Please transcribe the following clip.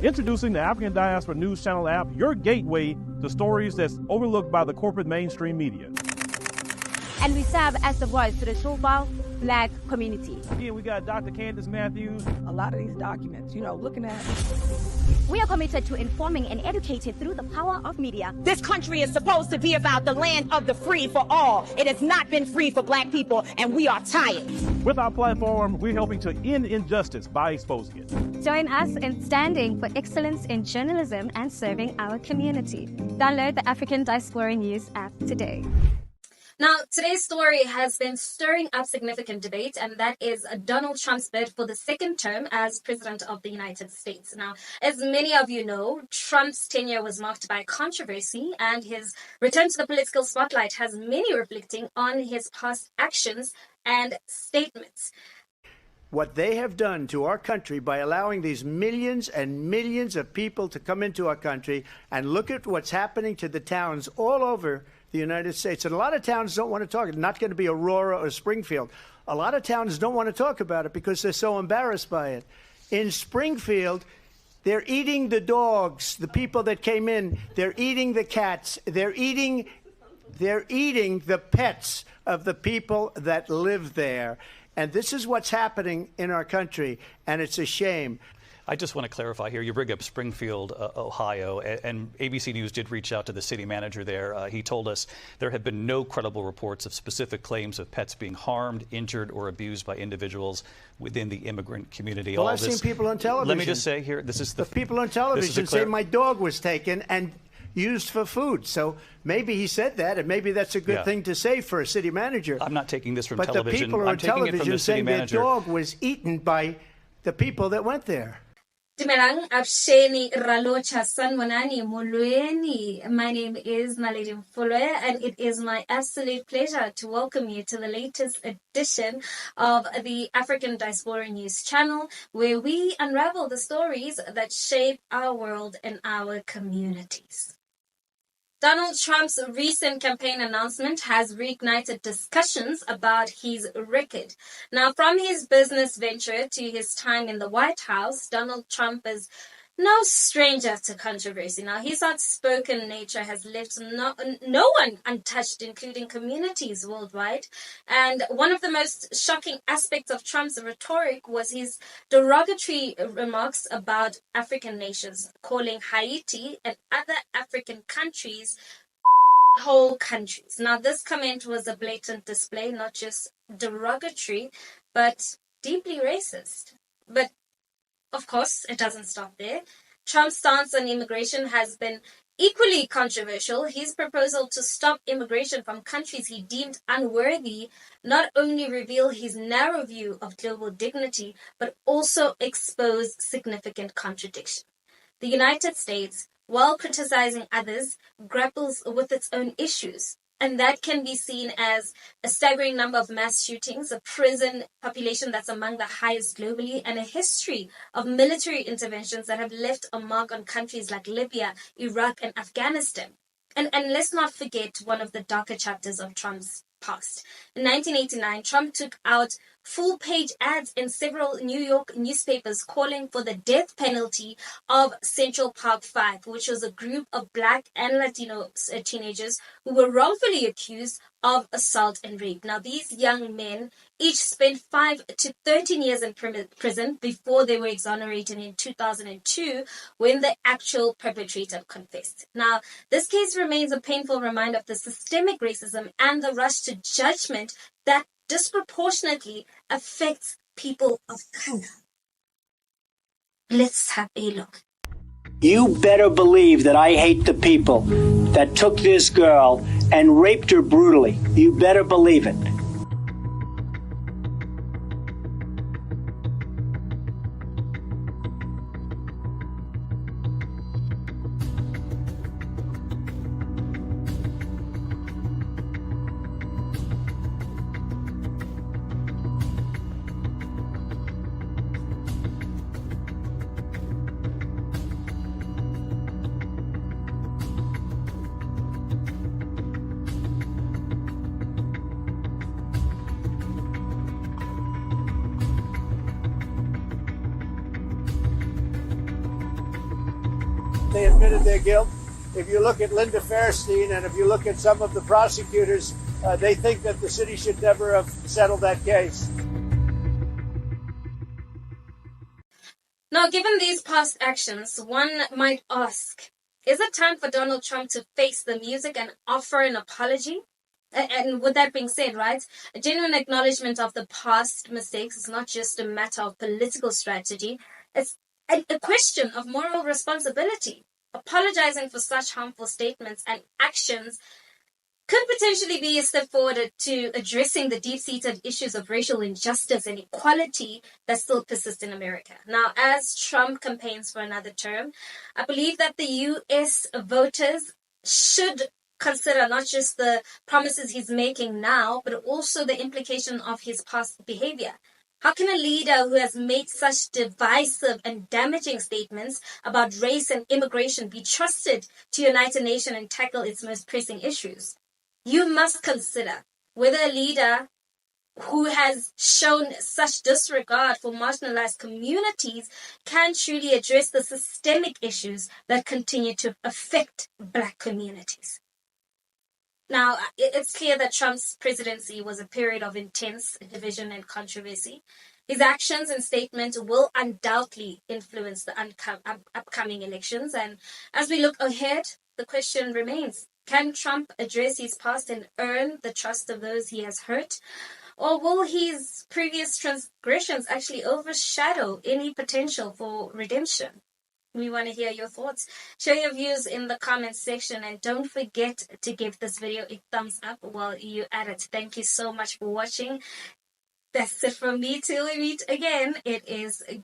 Introducing the African Diaspora News Channel app, your gateway to stories that's overlooked by the corporate mainstream media. And we serve as the voice to the so-called Black community. Here we got Dr. Candace Matthews. A lot of these documents, looking at. We are committed to informing and educating through the power of media. This country is supposed to be about the land of the free for all. It has not been free for Black people, and we are tired. With our platform, we're helping to end injustice by exposing it. Join us in standing for excellence in journalism and serving our community. Download the African Diaspora News app today. Now, today's story has been stirring up significant debate, and that is Donald Trump's bid for the second term as President of the United States. Now, as many of you know, Trump's tenure was marked by controversy, and his return to the political spotlight has many reflecting on his past actions and statements. What they have done to our country by allowing these millions and millions of people to come into our country, and look at what's happening to the towns all over the United States. And a lot of towns don't want to talk. It's not going to be Aurora or Springfield. A lot of towns don't want to talk about it because they're so embarrassed by it. In Springfield, they're eating the dogs, the people that came in. They're eating the cats. They're eating the pets of the people that live there. And this is what's happening in our country, and it's a shame. I just want to clarify here. You bring up Springfield, Ohio, and ABC News did reach out to the city manager there. He told us there have been no credible reports of specific claims of pets being harmed, injured, or abused by individuals within the immigrant community. Well, I've seen people on television. Let me just say here, this is the people on television say my dog was taken and used for food. So maybe he said that, and maybe that's a good thing to say for a city manager. I'm not taking this from but television. But the people I'm on taking it from television the city saying manager. their dog was eaten by the people that went there. Dumelang, Absheni Ralocha Sanwanani Molueni. My name is Naledi Mfoloe, and it is my absolute pleasure to welcome you to the latest edition of the African Diaspora News channel, where we unravel the stories that shape our world and our communities. Donald Trump's recent campaign announcement has reignited discussions about his record. Now, from his business venture to his time in the White House, Donald Trump is no stranger to controversy. Now, his outspoken nature has left no one untouched, including communities worldwide. And one of the most shocking aspects of Trump's rhetoric was his derogatory remarks about African nations, calling Haiti and other African countries whole countries. Now, this comment was a blatant display, not just derogatory, but deeply racist. But of course, it doesn't stop there. Trump's stance on immigration has been equally controversial. His proposal to stop immigration from countries he deemed unworthy not only revealed his narrow view of global dignity, but also exposed significant contradiction. The United States, while criticizing others, grapples with its own issues. And that can be seen as a staggering number of mass shootings, a prison population that's among the highest globally, and a history of military interventions that have left a mark on countries like Libya, Iraq, and Afghanistan. And let's not forget one of the darker chapters of Trump's past. In 1989, Trump took out full-page ads in several New York newspapers calling for the death penalty of Central Park Five, which was a group of Black and Latino teenagers who were wrongfully accused of assault and rape. Now, these young men each spent 5 to 13 years in prison before they were exonerated in 2002 when the actual perpetrator confessed. Now, this case remains a painful reminder of the systemic racism and the rush to judgment that disproportionately affects people of color. Let's have a look. You better believe that I hate the people that took this girl and raped her brutally. You better believe it. they admitted their guilt. If you look at Linda Fairstein and if you look at some of the prosecutors, they think that the city should never have settled that case. Now, given these past actions, one might ask, is it time for Donald Trump to face the music and offer an apology? And with that being said, right, a genuine acknowledgement of the past mistakes is not just a matter of political strategy. It's a question of moral responsibility. Apologizing for such harmful statements and actions could potentially be a step forward to addressing the deep-seated issues of racial injustice and equality that still persist in America. Now, as Trump campaigns for another term, I believe that the U.S. voters should consider not just the promises he's making now, but also the implication of his past behavior. How can a leader who has made such divisive and damaging statements about race and immigration be trusted to unite a nation and tackle its most pressing issues? You must consider whether a leader who has shown such disregard for marginalized communities can truly address the systemic issues that continue to affect Black communities. Now, it's clear that Trump's presidency was a period of intense division and controversy. His actions and statements will undoubtedly influence the upcoming elections. And as we look ahead, the question remains, can Trump address his past and earn the trust of those he has hurt? Or will his previous transgressions actually overshadow any potential for redemption? We want to hear your thoughts. Share your views in the comments section and don't forget to give this video a thumbs up while you're at it. Thank you so much for watching. That's it from me. Till we meet again, it is